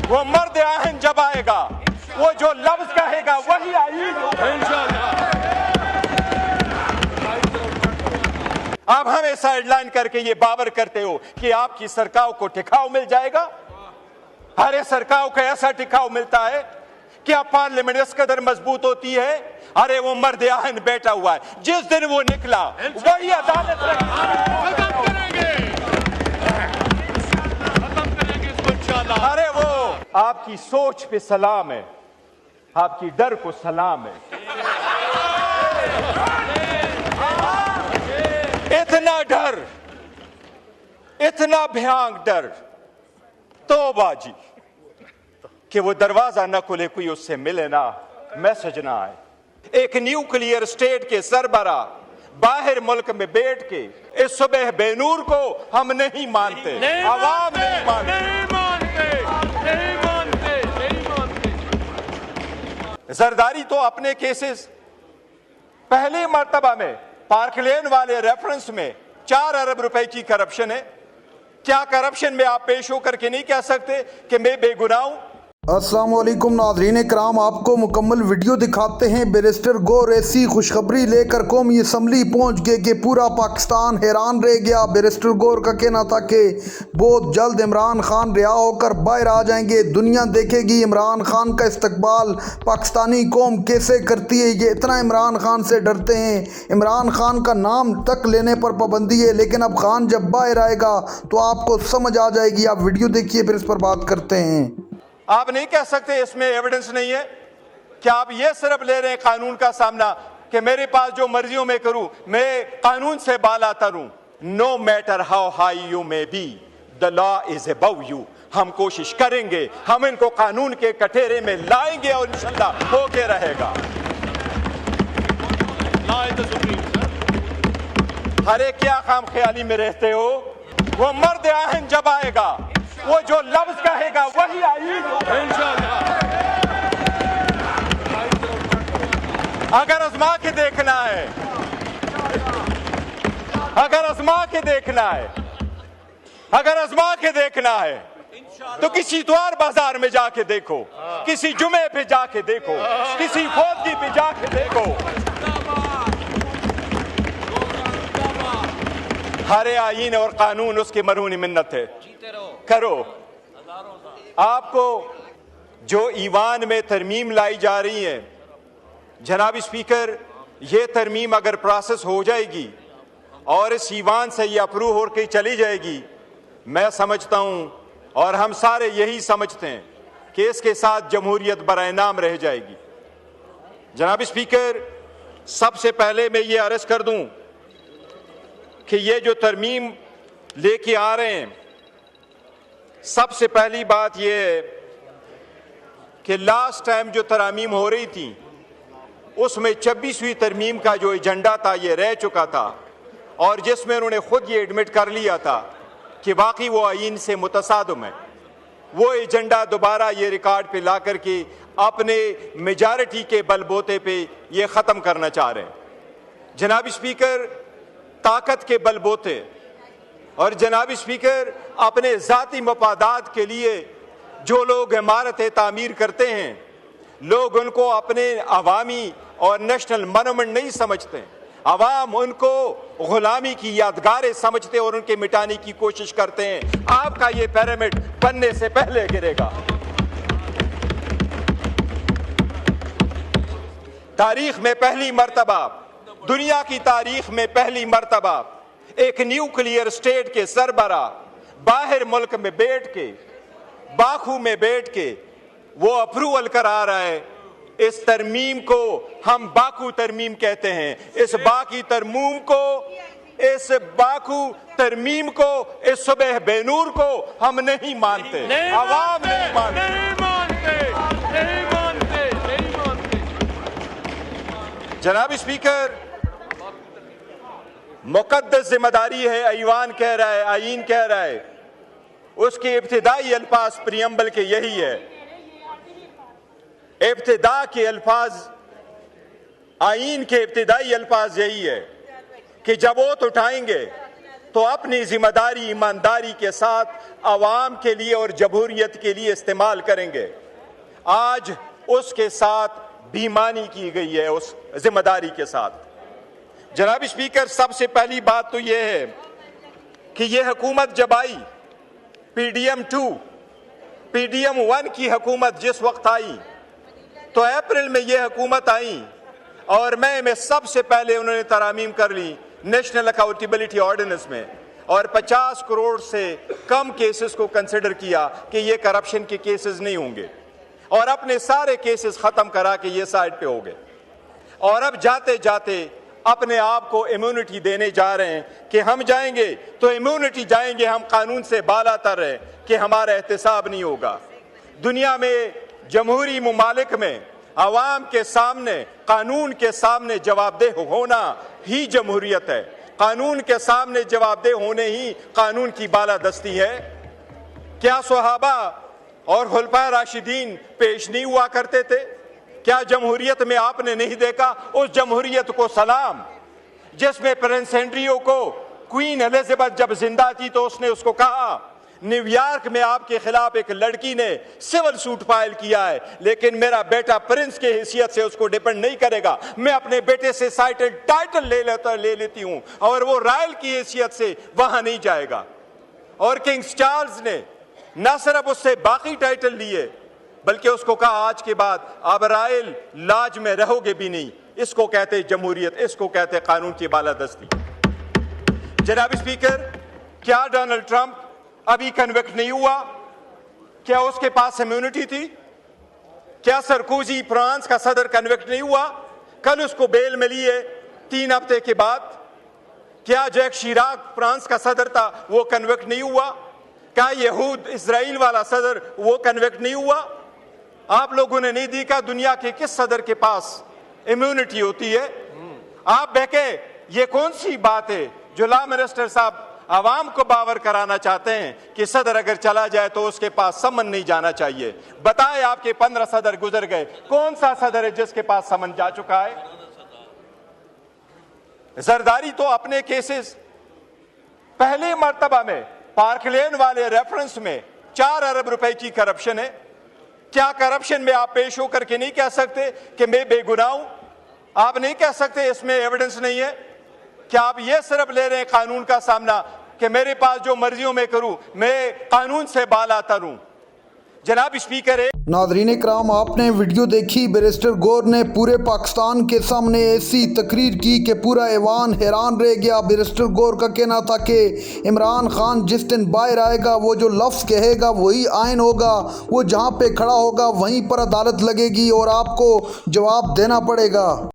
वो मर्द आहन जब आएगा, वो जो लफ्ज कहेगा वही आईन होगा इंशाअल्लाह। आप हमें साइडलाइन करके ये बावर करते हो कि आपकी सरकार को टिकाऊ मिल जाएगा। अरे सरकार को ऐसा टिकाऊ मिलता है, क्या पार्लियामेंट इस कदर मजबूत होती है? अरे वो मर्द आहन बैठा हुआ है, जिस दिन वो निकला वही अदालत खत्म करेंगे इसको इंशाअल्लाह। अरे वो आपकी सोच पे सलाम है, आपकी डर को सलाम है। इतना डर, इतना भयानक डर, तौबा जी, कि वो दरवाजा न खुले, कोई उससे मिले ना, मैसेज ना आए। एक न्यूक्लियर स्टेट के सरबरा बाहर मुल्क में बैठ के इस सुबह बेनूर को हम नहीं मानते, आवाम नहीं मानते। जरदारी तो अपने केसेस पहले मर्तबा में पार्कलेन वाले रेफरेंस में 4 अरब रुपए की करप्शन है। क्या करप्शन में आप पेश होकर के नहीं कह सकते कि मैं बेगुनाह हूं? अस्सलाम वालेकुम नाज़रीन कराम, आपको मुकम्मल वीडियो दिखाते हैं। बैरिस्टर गौर ऐसी खुशखबरी लेकर कौमी असम्बली पहुंच गए कि पूरा पाकिस्तान हैरान रह गया। बैरिस्टर गौर का कहना था कि बहुत जल्द इमरान खान रिहा होकर बाहर आ जाएंगे, दुनिया देखेगी इमरान खान का इस्तकबाल पाकिस्तानी कौम कैसे करती है। ये इतना इमरान खान से डरते हैं, इमरान खान का नाम तक लेने पर पाबंदी है, लेकिन अब खान जब बाहर आएगा तो आपको समझ आ जाएगी। आप वीडियो देखिए, फिर इस पर बात करते हैं। आप नहीं कह सकते इसमें एविडेंस नहीं है। क्या आप ये सिर्फ ले रहे हैं कानून का सामना कि मेरे पास जो मर्जियों में करूं, मैं कानून से बाला तरूं? No matter how high you may be, the law is above you. हम कोशिश करेंगे, हम इनको कानून के कटोरे में लाएंगे और इंशाल्लाह होके रहेगा। अरे क्या खाम ख्याली में रहते हो? वो मर्द आहन जब आएगा, वो जो लफ्ज कहेगा वही आईन होगा इंशाअल्लाह। अगर आजमा के देखना है, अगर आजमा के देखना है, अगर आजमा के देखना है तो किसी द्वार बाजार में जाके देखो, किसी जुमे पे जाके देखो, किसी फौजी पे जाके देखो। हरे आईन और कानून उसकी मरहूनी मिन्नत है, करो। आपको जो ईवान में तरमीम लाई जा रही है, जनाब स्पीकर, ये तरमीम अगर प्रोसेस हो जाएगी और इस ईवान से ये अप्रूव होकर चली जाएगी, मैं समझता हूं और हम सारे यही समझते हैं कि इसके साथ जमहूरियत बराए नाम रह जाएगी। जनाब स्पीकर, सबसे पहले मैं ये अर्ज कर दूं कि ये जो तरमीम लेके आ रहे हैं, सबसे पहली बात यह है कि लास्ट टाइम जो तरमीम हो रही थी उसमें 26वीं तरमीम का जो एजेंडा था ये रह चुका था, और जिसमें उन्होंने खुद ये एडमिट कर लिया था कि वाकई वो आईन से मुतसादम है। वो एजेंडा दोबारा ये रिकॉर्ड पे ला करके अपने मेजॉरिटी के बलबूते पे ये ख़त्म करना चाह रहे हैं। जनाब स्पीकर, ताकत के बलबूते और जनाब स्पीकर अपने ज़ाती मफादात के लिए जो लोग इमारतें तामीर करते हैं, लोग उनको अपने अवामी और नेशनल मोनूमेंट नहीं समझते। अवाम उनको गुलामी की यादगारें समझते और उनके मिटाने की कोशिश करते हैं। आपका ये पिरामिड बनने से पहले गिरेगा। तारीख में पहली मर्तबा, दुनिया की तारीख में पहली मर्तबा एक न्यूक्लियर स्टेट के सरबरा बाहर मुल्क में बैठ के, बाकू में बैठ के वो अप्रूवल करा रहा है। इस तरमीम को हम बाकू तरमीम कहते हैं। इस बाकी तरमीम को, इस बाकू तरमीम को, इस सुबह बेनूर को हम नहीं मानते, आवाम नहीं मानते। जनाब स्पीकर, मुकद्दस जिम्मेदारी है, ईवान कह रहा है, आईन कह रहा है, उसके इब्तिदाई अल्फाज प्रियम्बल के यही है। इब्तिदा के अल्फाज, आईन के इब्तिदाई अल्फाज यही है कि जब वोट उठाएंगे तो तो अपनी जिम्मेदारी ईमानदारी के साथ आवाम के लिए और जमहूरियत के लिए इस्तेमाल करेंगे। आज उसके साथ बेईमानी की गई है, उस जिम्मेदारी के साथ। जनाब स्पीकर, सबसे पहली बात तो यह है कि यह हुकूमत जब आई, PDM 2, PDM 1 की हुकूमत जिस वक्त आई, तो अप्रैल में यह हुकूमत आई और मई में सबसे पहले उन्होंने तरामीम कर ली नेशनल अकाउंटेबिलिटी ऑर्डिनेंस में, और 50 करोड़ से कम केसेस को कंसिडर किया कि ये करप्शन के केसेस नहीं होंगे, और अपने सारे केसेस खत्म करा के ये साइड पे हो गए। और अब जाते जाते अपने आप को इम्यूनिटी देने जा रहे हैं कि हम जाएंगे तो इम्यूनिटी जाएंगे, हम कानून से बालातर है कि हमारा एहतसाब नहीं होगा। दुनिया में जमहूरी मुमालिक में अवाम के सामने, कानून के सामने जवाबदेह होना ही जमहूरियत है। कानून के सामने जवाबदेह होने ही कानून की बालादस्ती है। क्या सहाबा और खुलफाए राशिदीन पेश नहीं हुआ करते थे? क्या जमहूरियत में आपने नहीं देखा उस जमहूरियत को सलाम जिसमें प्रिंस हेनरियो को क्वीन एलिजाबेथ जब जिंदा थी तो उसने उसको कहा, न्यूयॉर्क में आपके खिलाफ एक लड़की ने सिविल सूट फाइल किया है, लेकिन मेरा बेटा प्रिंस के हैसियत से उसको डिपेंड नहीं करेगा, मैं अपने बेटे से टाइटल ले लेती हूं और वो रॉयल की हैसियत से वहां नहीं जाएगा। और किंग चार्ल्स ने न सिर्फ उससे बाकी टाइटल लिए बल्कि उसको कहा आज के बाद आप रॉयल लाज में रहोगे भी नहीं। इसको कहते जमहूरियत, इसको कहते कानून की बालादस्ती। जनाब स्पीकर, क्या डोनाल्ड ट्रंप अभी कन्विक्ट नहीं हुआ? क्या उसके पास इम्यूनिटी थी? क्या सरकोजी फ्रांस का सदर कन्विक्ट नहीं हुआ? कल उसको बेल मिली है 3 हफ्ते के बाद। क्या जैक शिराक फ्रांस का सदर था, वो कन्विक्ट नहीं हुआ? क्या यहूद इजराइल वाला सदर वो कन्विक्ट नहीं हुआ? आप लोगों ने नहीं देखा दुनिया के किस सदर के पास इम्यूनिटी होती है? आप बहके, ये कौन सी बात है जो लॉ मिनिस्टर साहब आवाम को बावर कराना चाहते हैं कि सदर अगर चला जाए तो उसके पास समन नहीं जाना चाहिए? बताएं, आपके 15 सदर गुजर गए, कौन सा सदर है जिसके पास समन जा चुका है? जरदारी तो अपने केसेस पहले मर्तबा में पार्कलेन वाले रेफरेंस में 4 अरब रुपए की करप्शन है। क्या करप्शन में आप पेश होकर के नहीं कह सकते कि मैं बेगुनाह हूं? आप नहीं कह सकते इसमें एविडेंस नहीं है? क्या आप ये सिर्फ ले रहे हैं कानून का सामना कि मेरे पास जो मर्जियों में करूं, मैं कानून से बालातर हूं? जनाब स्पीकर है। नाज़रीन इकराम, आपने वीडियो देखी। बैरिस्टर गौर ने पूरे पाकिस्तान के सामने ऐसी तकरीर की कि पूरा ऐवान हैरान रह गया। बैरिस्टर गौर का कहना था कि इमरान खान जिस दिन बाहर आएगा वो जो लफ्ज़ कहेगा वही आइन होगा, वो जहां पे खड़ा होगा वहीं पर अदालत लगेगी और आपको जवाब देना पड़ेगा।